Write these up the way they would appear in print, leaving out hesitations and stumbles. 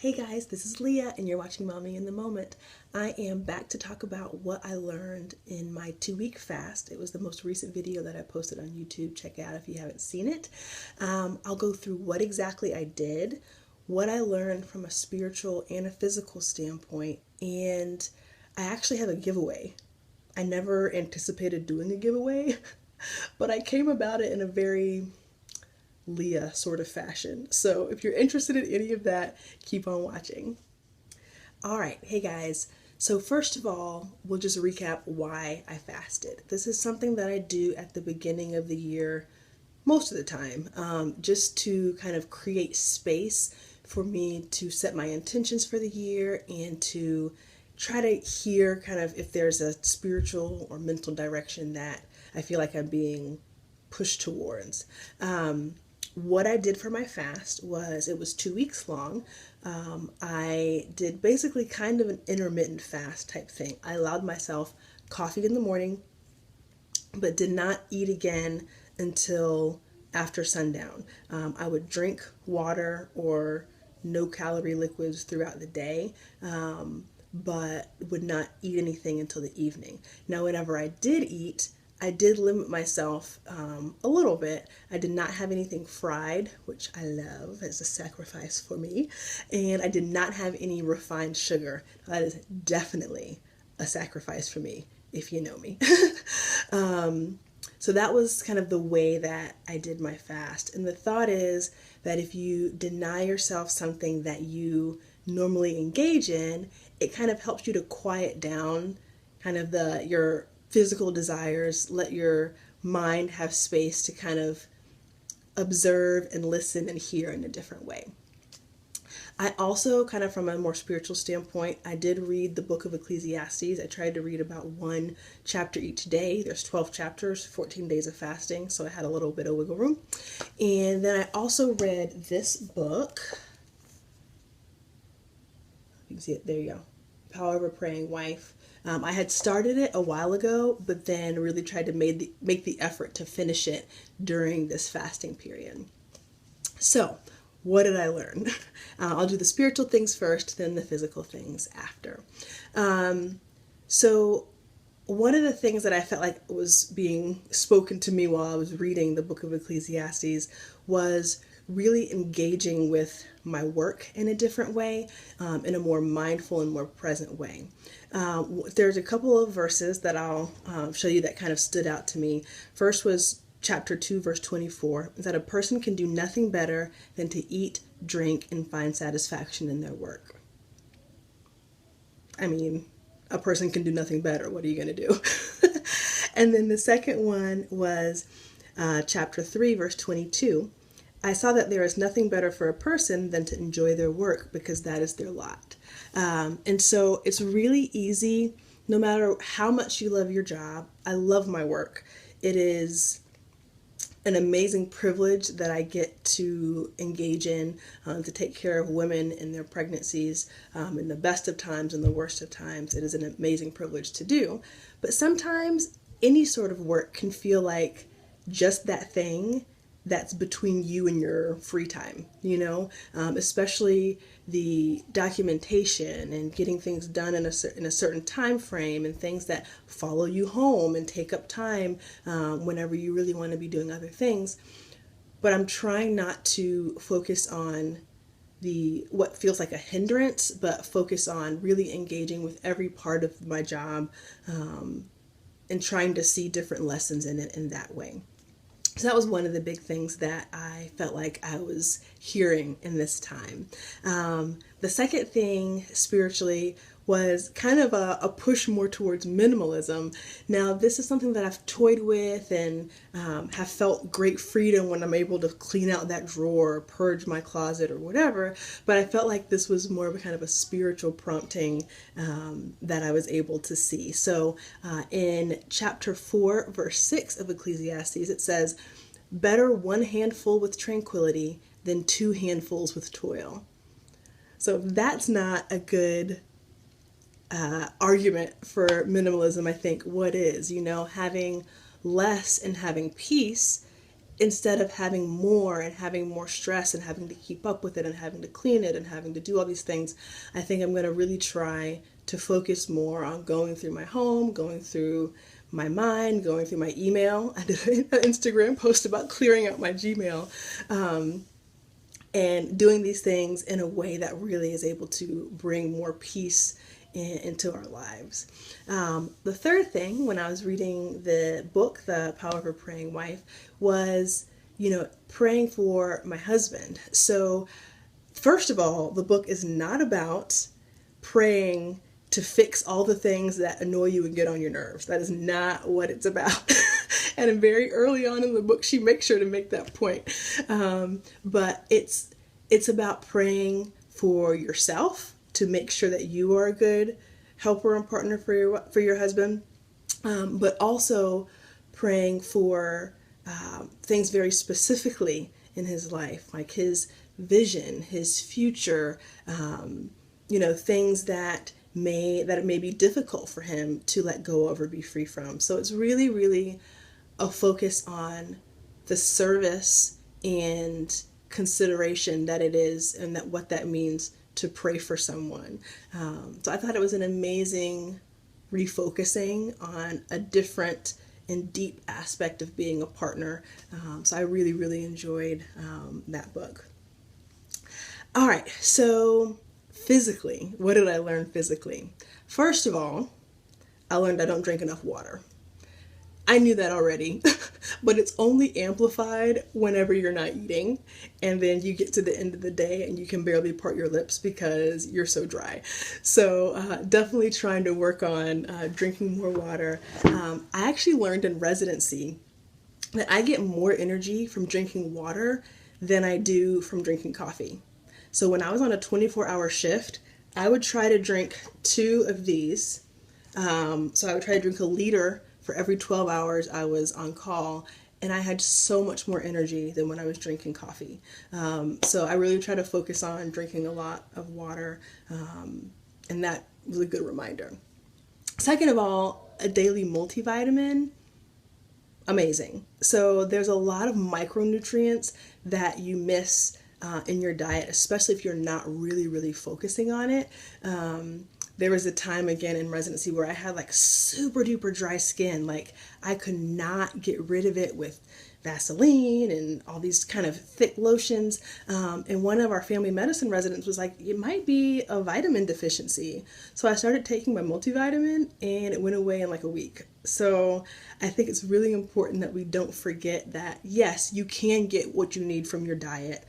Hey guys, this is Leah and you're watching Mommy in the Moment. I am back to talk about what I learned in my 2-week fast. It was the most recent video that I posted on YouTube. Check it out if you haven't seen it. I'll go through what exactly I did, what I learned from a spiritual and a physical standpoint, and I actually have a giveaway. I never anticipated doing a giveaway, but I came about it in a very Leah sort of fashion. So if you're interested in any of that, keep on watching. All right, hey guys. So first of all, we'll just recap why I fasted. This is something that I do at the beginning of the year most of the time, just to kind of create space for me to set my intentions for the year and to try to hear kind of if there's a spiritual or mental direction that I feel like I'm being pushed towards. What I did for my fast was, it was 2 weeks long. I did basically kind of an intermittent fast type thing. I allowed myself coffee in the morning, but did not eat again until after sundown. I would drink water or no calorie liquids throughout the day, but would not eat anything until the evening. Now, whenever I did eat, I did limit myself a little bit. I did not have anything fried, which I love as a sacrifice for me, and I did not have any refined sugar. That is definitely a sacrifice for me, if you know me. So that was kind of the way that I did my fast. And the thought is that if you deny yourself something that you normally engage in, it kind of helps you to quiet down kind of your physical desires, let your mind have space to kind of observe and listen and hear in a different way. I also, kind of from a more spiritual standpoint, I did read the book of Ecclesiastes. I tried to read about one chapter each day. There's 12 chapters, 14 days of fasting, so I had a little bit of wiggle room. And then I also read this book. You can see it, there you go. Power of a Praying Wife. I had started it a while ago, but then really tried to make the effort to finish it during this fasting period. So, what did I learn? I'll do the spiritual things first, then the physical things after. So, one of the things that I felt like was being spoken to me while I was reading the book of Ecclesiastes was really engaging with my work in a different way, in a more mindful and more present way. There's a couple of verses that I'll show you that kind of stood out to me. First was chapter 2, verse 24, that a person can do nothing better than to eat, drink, and find satisfaction in their work. I mean, a person can do nothing better. What are you going to do? And then the second one was chapter 3, verse 22. I saw that there is nothing better for a person than to enjoy their work because that is their lot. And so it's really easy, no matter how much you love your job. I love my work. It is an amazing privilege that I get to engage in, to take care of women in their pregnancies, in the best of times and the worst of times. It is an amazing privilege to do. But sometimes any sort of work can feel like just that thing that's between you and your free time, especially the documentation and getting things done in a certain time frame, and things that follow you home and take up time whenever you really want to be doing other things. But I'm trying not to focus on what feels like a hindrance, but focus on really engaging with every part of my job, and trying to see different lessons in it in that way. So that was one of the big things that I felt like I was hearing in this time. The second thing spiritually was kind of a push more towards minimalism. Now, this is something that I've toyed with and have felt great freedom when I'm able to clean out that drawer or purge my closet or whatever, but I felt like this was more of a kind of a spiritual prompting that I was able to see. So in chapter 4, verse 6 of Ecclesiastes, it says, "Better one handful with tranquility than 2 handfuls with toil." So that's not a good argument for minimalism. I think what is, having less and having peace instead of having more and having more stress and having to keep up with it and having to clean it and having to do all these things, I think I'm going to really try to focus more on going through my home, going through my mind, going through my email. I did an Instagram post about clearing out my Gmail, and doing these things in a way that really is able to bring more peace into our lives. The third thing, when I was reading the book, The Power of a Praying Wife, was, praying for my husband. So, first of all, the book is not about praying to fix all the things that annoy you and get on your nerves. That is not what it's about. And very early on in the book, she makes sure to make that point. But it's about praying for yourself, to make sure that you are a good helper and partner for your husband, but also praying for things very specifically in his life, like his vision, his future, things that it may be difficult for him to let go of or be free from. So it's really, really a focus on the service and consideration that it is, and that what that means to pray for someone. So I thought it was an amazing refocusing on a different and deep aspect of being a partner. So I really, really enjoyed that book. All right, so physically, what did I learn physically? First of all, I learned I don't drink enough water. I knew that already, but it's only amplified whenever you're not eating, and then you get to the end of the day and you can barely part your lips because you're so dry. So definitely trying to work on drinking more water. I actually learned in residency that I get more energy from drinking water than I do from drinking coffee. So when I was on a 24-hour shift, I would try to drink 2 of these. So I would try to drink a liter for every 12 hours I was on call, and I had so much more energy than when I was drinking coffee. So I really try to focus on drinking a lot of water, and that was a good reminder. Second of all, a daily multivitamin, amazing. So there's a lot of micronutrients that you miss in your diet, especially if you're not really, really focusing on it. There was a time again in residency where I had like super duper dry skin. Like I could not get rid of it with Vaseline and all these kind of thick lotions. And one of our family medicine residents was like, it might be a vitamin deficiency. So I started taking my multivitamin and it went away in like a week. So I think it's really important that we don't forget that, yes, you can get what you need from your diet.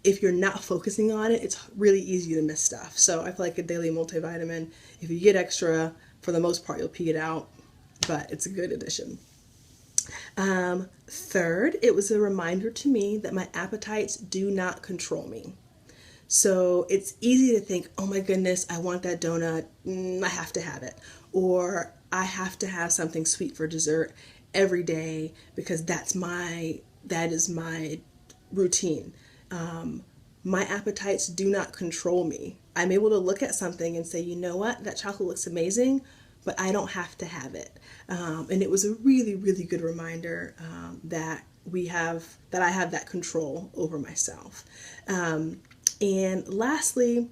If you're not focusing on it, it's really easy to miss stuff. So I feel like a daily multivitamin, if you get extra, for the most part, you'll pee it out, but it's a good addition. Third, it was a reminder to me that my appetites do not control me. So it's easy to think, oh my goodness, I want that donut, I have to have it. Or I have to have something sweet for dessert every day because that is my routine. My appetites do not control me. I'm able to look at something and say, you know what, that chocolate looks amazing, but I don't have to have it. And it was a really, really good reminder that I have that control over myself. And lastly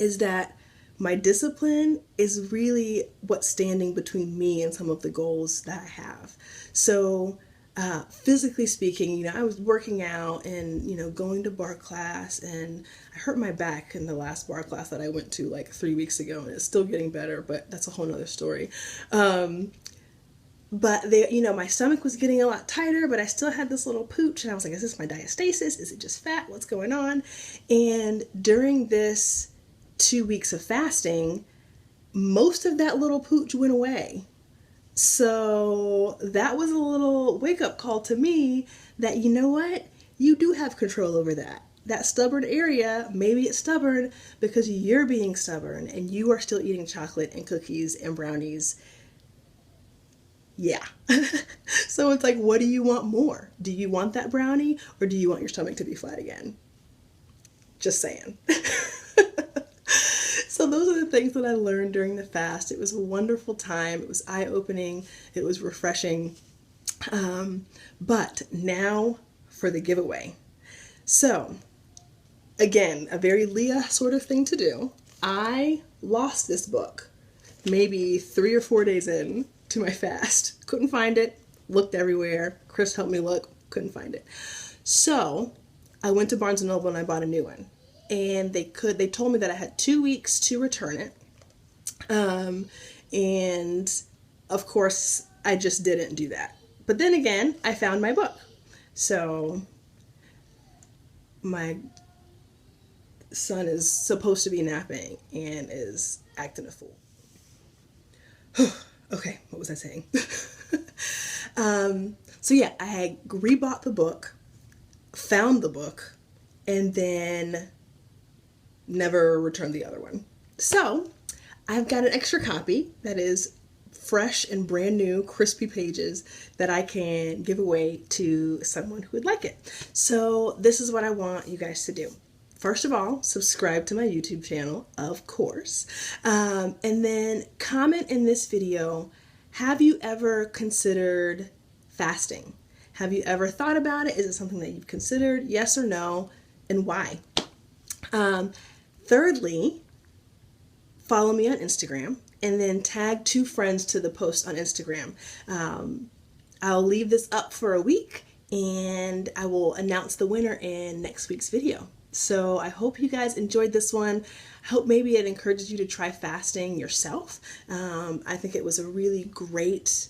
is that my discipline is really what's standing between me and some of the goals that I have. So physically speaking, I was working out and, going to bar class, and I hurt my back in the last bar class that I went to like 3 weeks ago, and it's still getting better, but that's a whole nother story. But my stomach was getting a lot tighter, but I still had this little pooch, and I was like, is this my diastasis? Is it just fat? What's going on? And during this 2 weeks of fasting, most of that little pooch went away. So that was a little wake-up call to me that, you know what? You do have control over that. That stubborn area, maybe it's stubborn because you're being stubborn and you are still eating chocolate and cookies and brownies. Yeah. So it's like, what do you want more? Do you want that brownie or do you want your stomach to be flat again? Just saying. So those are the things that I learned during the fast. It was a wonderful time. It was eye-opening. It was refreshing. But now for the giveaway. So, again, a very Leah sort of thing to do. I lost this book maybe 3 or 4 days in to my fast. Couldn't find it. Looked everywhere. Chris helped me look. Couldn't find it. So I went to Barnes & Noble and I bought a new one. And they told me that I had 2 weeks to return it. And of course, I just didn't do that. But then again, I found my book. So my son is supposed to be napping and is acting a fool. Okay, what was I saying? So yeah, I had rebought the book, found the book, and then never returned the other one. So I've got an extra copy that is fresh and brand new, crispy pages that I can give away to someone who would like it. So this is what I want you guys to do. First of all, subscribe to my YouTube channel, of course. And then comment in this video, have you ever considered fasting? Have you ever thought about it? Is it something that you've considered? Yes or no? And why? Thirdly, follow me on Instagram and then tag 2 friends to the post on Instagram. I'll leave this up for a week and I will announce the winner in next week's video. So I hope you guys enjoyed this one. I hope maybe it encourages you to try fasting yourself. I think it was a really great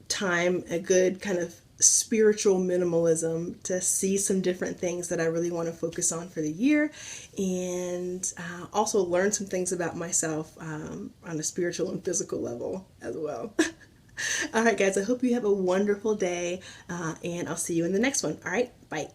time, a good kind of spiritual minimalism to see some different things that I really want to focus on for the year, and also learn some things about myself on a spiritual and physical level as well. All right, guys, I hope you have a wonderful day, and I'll see you in the next one. All right, bye.